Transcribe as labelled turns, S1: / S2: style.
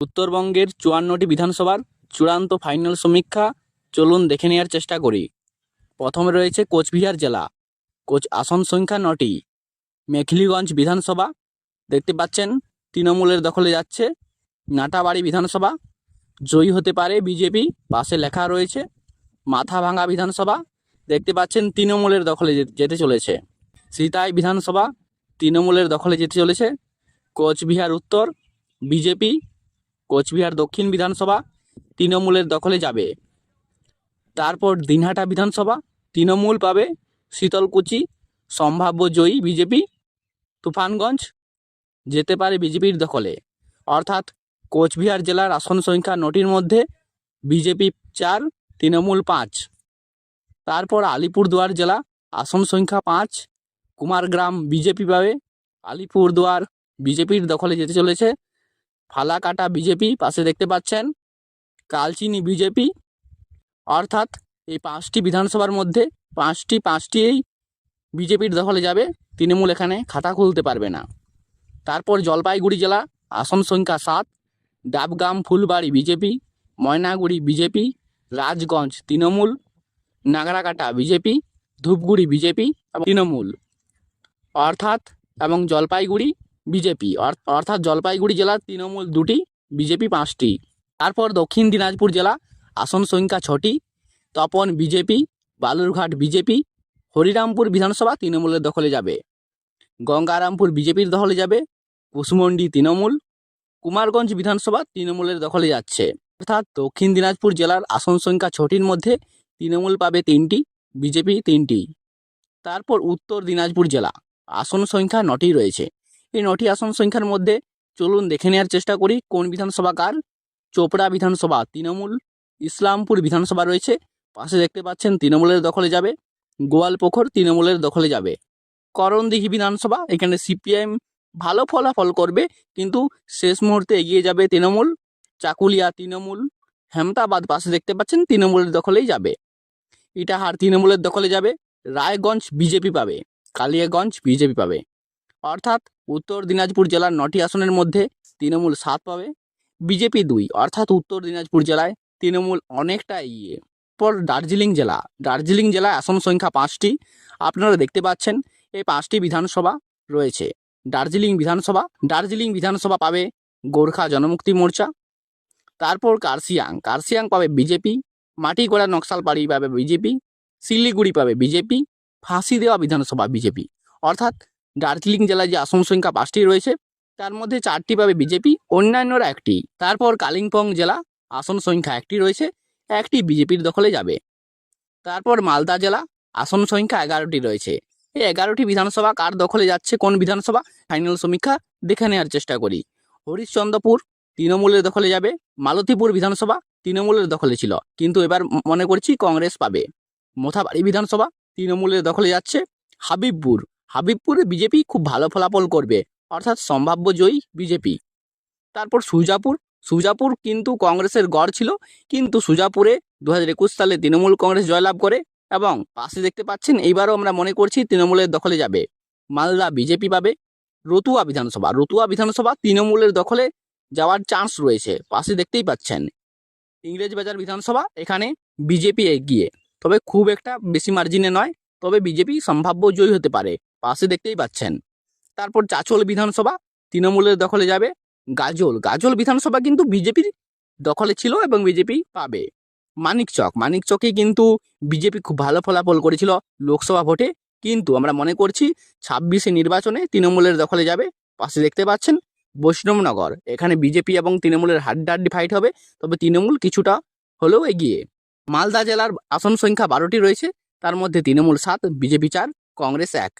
S1: উত্তরবঙ্গের ৫৪টি বিধানসভার চূড়ান্ত ফাইনাল সমীক্ষা চলুন দেখে নেওয়ার চেষ্টা করি। প্রথমে রয়েছে কোচবিহার জেলা, আসন সংখ্যা ৯টি। মেখলিগঞ্জ বিধানসভা দেখতে পাচ্ছেন তৃণমূলের দখলে যাচ্ছে। নাটাবাড়ি বিধানসভা জয়ী হতে পারে বিজেপি, পাশে লেখা রয়েছে। মাথাভাঙা বিধানসভা দেখতে পাচ্ছেন তৃণমূলের দখলে যেতে চলেছে। সিতাই বিধানসভা তৃণমূলের দখলে যেতে চলেছে। কোচবিহার উত্তর বিজেপি, কোচবিহার দক্ষিণ বিধানসভা তৃণমূলের দখলে যাবে। তারপর দিনহাটা বিধানসভা তৃণমূল পাবে শীতলকুচি, সম্ভাব্য জয়ী বিজেপি। তুফানগঞ্জ যেতে পারে বিজেপির দখলে, অর্থাৎ কোচবিহার জেলার আসন সংখ্যা ৯টির মধ্যে বিজেপি ৪, তৃণমূল ৫। তারপর আলিপুরদুয়ার জেলা, আসন সংখ্যা ৫, কুমারগ্রাম বিজেপি পাবে। আলিপুরদুয়ার বিজেপির দখলে যেতে চলেছে। ফালাকাটা বিজেপি পাশে দেখতে পাচ্ছেন। কালচিনি বিজেপি, অর্থাৎ এই ৫টি বিধানসভার মধ্যে পাঁচটিই বিজেপির দখলে যাবে। তৃণমূল এখানে খাতা খুলতে পারবে না। তারপর জলপাইগুড়ি জেলা, আসন সংখ্যা ৭, Dabgram Phulbari BJP, Maynaguri BJP, Rajganj Trinamool, Nagrakata BJP, Dhupguri BJP এবং তৃণমূল, অর্থাৎ এবং জলপাইগুড়ি বিজেপি, অর্থাৎ জলপাইগুড়ি জেলার তৃণমূল ২টি, বিজেপি ৫টি। তারপর দক্ষিণ দিনাজপুর জেলা, আসন সংখ্যা ৬টি। তপন বিজেপি, বালুরঘাট বিজেপি, হরিরামপুর বিধানসভা তৃণমূলের দখলে যাবে। গঙ্গারামপুর বিজেপির দখলে যাবে। কুশমন্ডি তৃণমূল, কুমারগঞ্জ বিধানসভা তৃণমূলের দখলে যাচ্ছে। অর্থাৎ দক্ষিণ দিনাজপুর জেলার আসন সংখ্যা ৬টির মধ্যে তৃণমূল পাবে ৩টি, বিজেপি ৩টি। তারপর উত্তর দিনাজপুর জেলা, আসন সংখ্যা ৯টি রয়েছে। এই ৯টি আসন সংখ্যার মধ্যে চলুন দেখে নেওয়ার চেষ্টা করি কোন বিধানসভা কার। চোপড়া বিধানসভা তৃণমূল, ইসলামপুর বিধানসভা রয়েছে, পাশে দেখতে পাচ্ছেন তৃণমূলের দখলে যাবে। গোয়ালপুকুর তৃণমূলের দখলে যাবে। করণদিঘি বিধানসভা, এখানে সিপিআইএম ভালো ফলাফল করবে, কিন্তু শেষ মুহূর্তে এগিয়ে যাবে তৃণমূল। চাকুলিয়া তৃণমূল, হেমতাবাদ পাশে দেখতে পাচ্ছেন তৃণমূলের দখলেই যাবে। ইটাহার তৃণমূলের দখলে যাবে। রায়গঞ্জ বিজেপি পাবে, কালিয়াগঞ্জ বিজেপি পাবে। অর্থাৎ উত্তর দিনাজপুর জেলার ৯টি আসনের মধ্যে তৃণমূল ৭ পাবে, বিজেপি ২, অর্থাৎ উত্তর দিনাজপুর জেলায় তৃণমূল অনেকটা এগিয়ে। পর দার্জিলিং জেলায় আসন সংখ্যা ৫টি। আপনারা দেখতে পাচ্ছেন এই ৫টি বিধানসভা রয়েছে। দার্জিলিং বিধানসভা পাবে গোর্খা জনমুক্তি মোর্চা। তারপর কার্শিয়াং পাবে বিজেপি। মাটিগড়া নকশালবাড়ি পাবে বিজেপি। শিলিগুড়ি পাবে বিজেপি। ফাঁসি দেওয়া বিধানসভা বিজেপি। অর্থাৎ দার্জিলিং জেলায় যে আসন সংখ্যা ৫টি রয়েছে তার মধ্যে 4টি পাবে বিজেপি, অন্যান্যরা 1টি। তারপর কালিম্পং জেলা, আসন সংখ্যা 1টি রয়েছে, 1টি বিজেপির দখলে যাবে। তারপর মালদা জেলা, আসন সংখ্যা 11টি রয়েছে। এই 11টি বিধানসভা কার দখলে যাচ্ছে, কোন বিধানসভা, ফাইনাল সমীক্ষা দেখে নেওয়ার চেষ্টা করি। হরিশ্চন্দ্রপুর তৃণমূলের দখলে যাবে। মালতীপুর বিধানসভা তৃণমূলের দখলে ছিল, কিন্তু এবার মনে করছি কংগ্রেস পাবে। মোথাবাড়ি বিধানসভা তৃণমূলের দখলে যাচ্ছে। হাবিবপুরে বিজেপি খুব ভালো ফলাফল করবে, অর্থাৎ সম্ভাব্য জয়ী বিজেপি। তারপর সুজাপুর কিন্তু কংগ্রেসের গড় ছিল, কিন্তু সুজাপুরে 2021 সালে তৃণমূল কংগ্রেস জয়লাভ করে এবং পাশে দেখতে পাচ্ছেন এইবারও আমরা মনে করছি তৃণমূলের দখলে যাবে। মালদা বিজেপি পাবে। রতুয়া বিধানসভা তৃণমূলের দখলে যাওয়ার চান্স রয়েছে, পাশে দেখতেই পাচ্ছেন। ইংরেজবাজার বিধানসভা, এখানে বিজেপি এগিয়ে, তবে খুব একটা বেশি মার্জিনে নয়, তবে বিজেপি সম্ভাব্য জয়ী হতে পারে, পাশে দেখতেই পাচ্ছেন। তারপর চাচল বিধানসভা তৃণমূলের দখলে যাবে। গাজল বিধানসভা কিন্তু বিজেপির দখলে ছিল এবং বিজেপি পাবে। মানিকচকে কিন্তু বিজেপি খুব ভালো ফলাফল করেছিল লোকসভা ভোটে, কিন্তু আমরা মনে করছি 26শে নির্বাচনে তৃণমূলের দখলে যাবে, পাশে দেখতে পাচ্ছেন। বৈষ্ণবনগর, এখানে বিজেপি এবং তৃণমূলের হাড্ডাহাড্ডি ফাইট হবে, তবে তৃণমূল কিছুটা হলেও এগিয়ে। মালদা জেলার আসন সংখ্যা 12টি রয়েছে, তার মধ্যে তৃণমূল 7, বিজেপি 4, কংগ্রেস 1।